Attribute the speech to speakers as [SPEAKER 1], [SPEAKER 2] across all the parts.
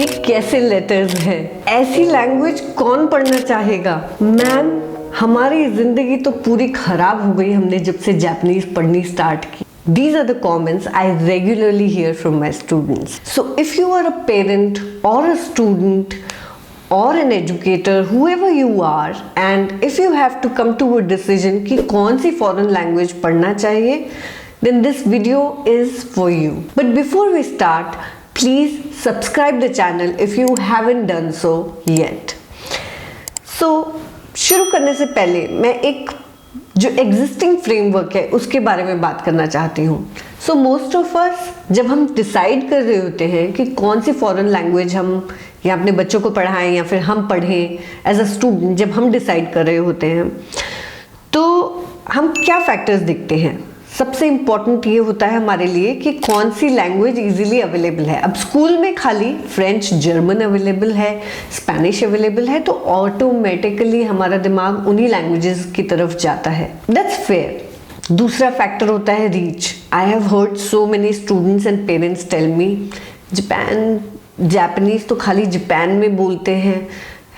[SPEAKER 1] ये कैसे लेटर्स हैं? ऐसी लैंग्वेज कौन पढ़ना चाहेगा? मैम, हमारी जिंदगी तो पूरी खराब हो गई हमने जब से जापानीज पढ़नी स्टार्ट की. These are the comments I regularly hear from my students. So if you are a parent or a student or an educator, whoever you are, and if you have to come to a decision कि कौन सी foreign language पढ़ना चाहिए, then this video is for you. But before we start, please subscribe the channel if you haven't done so yet. So शुरू करने से पहले मैं एक जो एग्जिस्टिंग फ्रेमवर्क है उसके बारे में बात करना चाहती हूँ. सो मोस्ट ऑफ अस जब हम डिसाइड कर रहे होते हैं कि कौन सी फॉरेन लैंग्वेज हम या अपने बच्चों को पढ़ाएं या फिर हम पढ़ें एज अ स्टूडेंट, जब हम डिसाइड कर रहे होते हैं तो हम क्या फैक्टर्स देखते हैं. सबसे इम्पॉर्टेंट ये होता है हमारे लिए कि कौन सी लैंग्वेज इजीली अवेलेबल है. अब स्कूल में खाली फ्रेंच, जर्मन अवेलेबल है, स्पेनिश अवेलेबल है, तो ऑटोमेटिकली हमारा दिमाग उन्हीं लैंग्वेजेस की तरफ जाता है. That's fair. दूसरा फैक्टर होता है reach. I have heard so many students and parents tell me Japanese तो खाली जापान में बोलते हैं,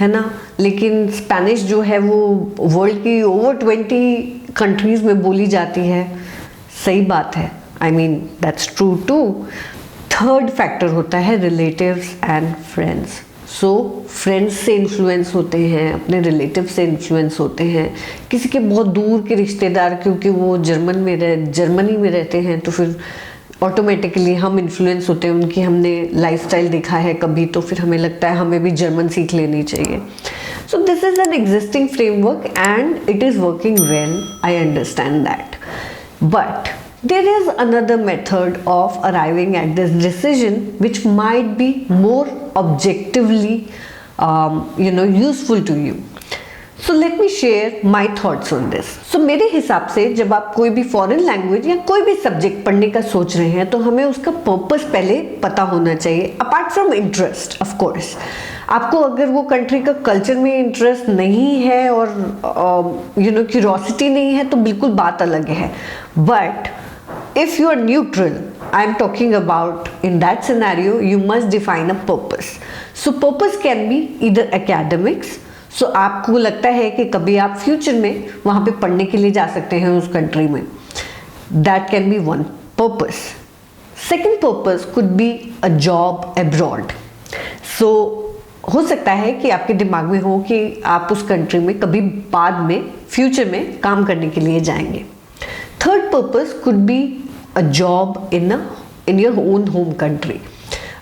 [SPEAKER 1] है ना, लेकिन स्पेनिश जो है वो वर्ल्ड की ओवर 20 कंट्रीज में बोली जाती है. सही बात है. I mean that's true too. Third factor होता है relatives and friends. So friends से इन्फ्लुएंस होते हैं, अपने रिलेटिव से इन्फ्लुएंस होते हैं. किसी के बहुत दूर के रिश्तेदार क्योंकि वो जर्मनी में रहते हैं तो फिर ऑटोमेटिकली हम इन्फ्लुएंस होते हैं उनकी. हमने लाइफस्टाइल देखा है कभी तो फिर हमें लगता है हमें भी जर्मन सीख लेनी चाहिए. So this is an existing framework and it is working well. I understand that. But there is another method of arriving at this decision which might be more objectively useful to you. So let me share my thoughts on this. So मेरे हिसाब से जब आप कोई भी foreign language या कोई भी सब्जेक्ट पढ़ने का सोच रहे हैं तो हमें उसका पर्पस पहले पता होना चाहिए. Apart from interest, of course आपको अगर वो कंट्री का कल्चर में इंटरेस्ट नहीं है और क्यूरोसिटी नहीं है तो बिल्कुल बात अलग है. But if you are neutral, I am talking about in that scenario you must define a purpose. So purpose can be either academics. So आपको लगता है कि कभी आप फ्यूचर में वहाँ पे पढ़ने के लिए जा सकते हैं उस कंट्री में. That can be one purpose. Second purpose could be a job abroad. So हो सकता है कि आपके दिमाग में हो कि आप उस कंट्री में कभी बाद में फ्यूचर में काम करने के लिए जाएंगे. Third purpose could be a job in your own home country,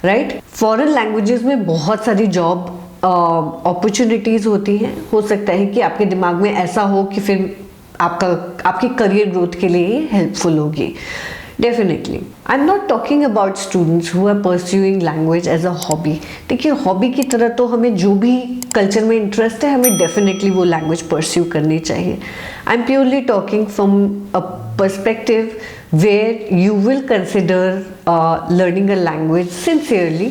[SPEAKER 1] right? Foreign languages में बहुत सारी जॉब अपॉर्चुनिटीज होती हैं. हो सकता है कि आपके दिमाग में ऐसा हो कि फिर आपकी करियर ग्रोथ के लिए हेल्पफुल होगी. Definitely. I'm not talking about students who are pursuing language as a hobby. देखिए हॉबी की तरह तो हमें जो भी कल्चर में इंटरेस्ट है हमें डेफिनेटली वो लैंग्वेज परस्यू करनी चाहिए. I am purely talking from a perspective where you will consider learning a language sincerely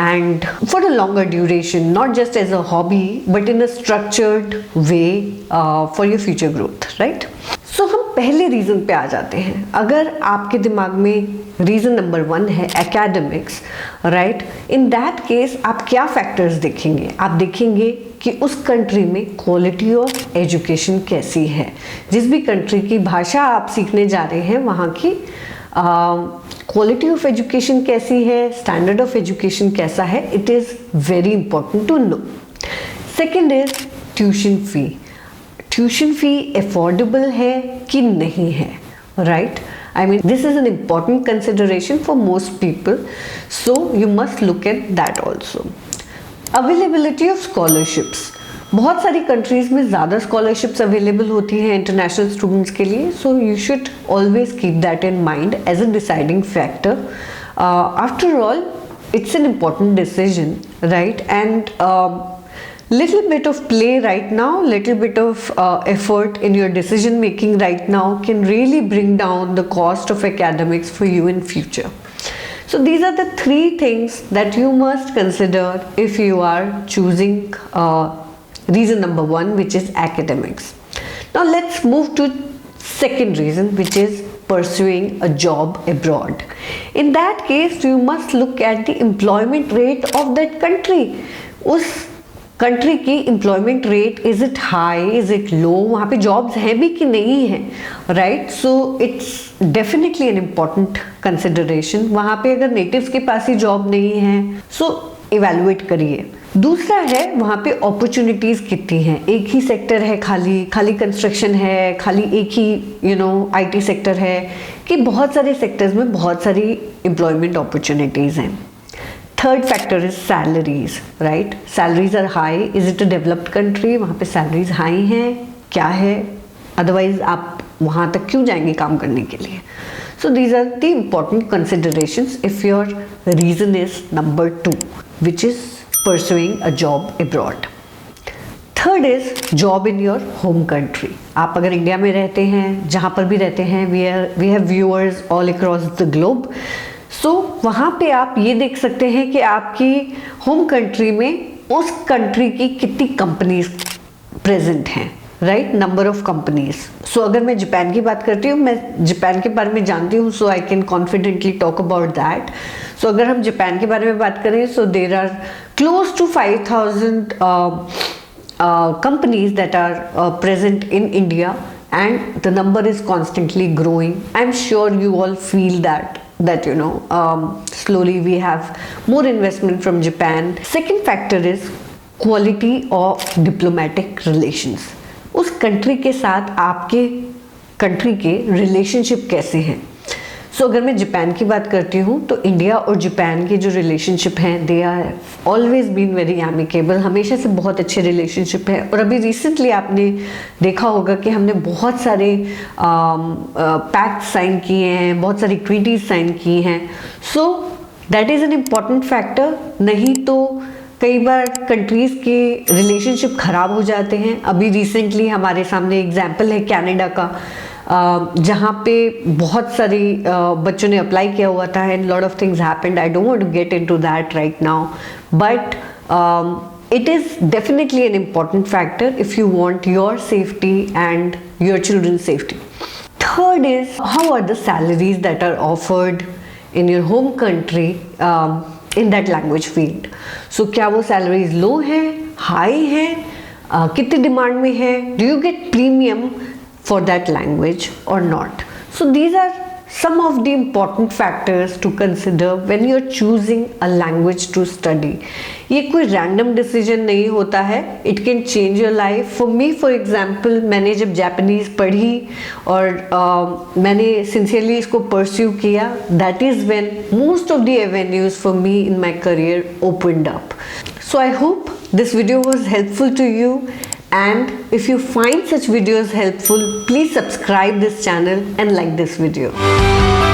[SPEAKER 1] and for a longer duration, not just as a hobby but in a structured way for your future growth, right? So हम पहले reason पे आ जाते हैं. अगर आपके दिमाग में reason number 1 है academics, right, in that case आप क्या फैक्टर्स देखेंगे? आप देखेंगे कि उस कंट्री में क्वालिटी ऑफ एजुकेशन कैसी है. जिस भी कंट्री की भाषा आप सीखने जा रहे हैं वहाँ की क्वालिटी ऑफ एजुकेशन कैसी है, स्टैंडर्ड ऑफ एजुकेशन कैसा है. It is very important to know. Second is tuition fee. Tuition fee affordable है कि नहीं है, right? I mean, this is an important consideration for most people, so you must look at that also. Availability of scholarships. बहुत सारी countries में ज़्यादा scholarships available होती हैं इंटरनेशनल स्टूडेंट्स के लिए, so you should always keep that in mind as a deciding factor. After all, it's an important decision, right? And little bit of play right now, little bit of effort in your decision making right now can really bring down the cost of academics for you in future. So these are the 3 things that you must consider if you are choosing reason number 1, which is academics. Now let's move to second reason, which is pursuing a job abroad. In that case, you must look at the employment rate of that country. उस country की employment rate, is it high, is it low, वहाँ पे jobs हैं भी कि नहीं है, right? So it's definitely an important consideration. वहाँ पे अगर नेटिव्स के पास ही जॉब नहीं है, सो इवेलुएट करिए. दूसरा है वहाँ पे अपॉर्चुनिटीज़ कितनी हैं. एक ही सेक्टर है, खाली कंस्ट्रक्शन है, खाली एक ही IT सेक्टर है, कि बहुत सारे सेक्टर्स में बहुत सारी एम्प्लॉयमेंट अपॉर्चुनिटीज़ हैं. Third factor is salaries, right? Salaries are high. Is it a developed country? वहाँ पे सैलरीज हाई हैं क्या है? अदरवाइज आप वहाँ तक क्यों जाएंगे काम करने के लिए? So these are the important considerations if your reason is number 2, which is pursuing a job abroad. Third is job in your home country. आप अगर इंडिया में रहते हैं, जहाँ पर भी रहते हैं, we have viewers all across the globe. So वहाँ पे आप ये देख सकते हैं कि आपकी होम कंट्री में उस कंट्री की कितनी कंपनीज प्रेजेंट हैं, right? Number of companies. So अगर मैं जापान की बात करती हूँ, मैं जापान के बारे में जानती हूँ, so I can confidently talk about that. So अगर हम जापान के बारे में बात करें, so there are close to 5,000 companies that are present in India, and the number is constantly growing. I'm sure you all feel that slowly we have more investment from Japan. Second factor is quality of diplomatic relations. उस country के साथ आपके country के relationship कैसे हैं? सो अगर मैं Japan की बात करती हूँ, तो इंडिया और जापान के जो रिलेशनशिप हैं, they are always been very amicable. हमेशा से बहुत अच्छे रिलेशनशिप है. और अभी रिसेंटली आपने देखा होगा कि हमने बहुत सारे पैक्ट साइन किए हैं, बहुत सारी ट्रीटीज साइन की हैं. So that is an important factor. नहीं तो कई बार कंट्रीज़ के रिलेशनशिप ख़राब हो जाते हैं. अभी रिसेंटली हमारे सामने एग्जाम्पल है कनाडा का, जहाँ पे बहुत सारी बच्चों ने अप्लाई किया हुआ था, and lot of things happened. I don't want to get into that right now, but it is definitely an important factor if you want your safety and your children's safety. Third is, how are the salaries that are offered in your home country in that language field? So क्या वो salaries low है, high है, कितनी demand में है? Do you get premium for that language or not? So these are some of the important factors to consider when you're choosing a language to study. ये कोई random decision नहीं होता है. It can change your life. For me, for example, मैंने जब Japanese पढ़ी और मैंने sincerely इसको pursue किया, that is when most of the avenues for me in my career opened up. So I hope this video was helpful to you. And if you find such videos helpful, please subscribe this channel and like this video.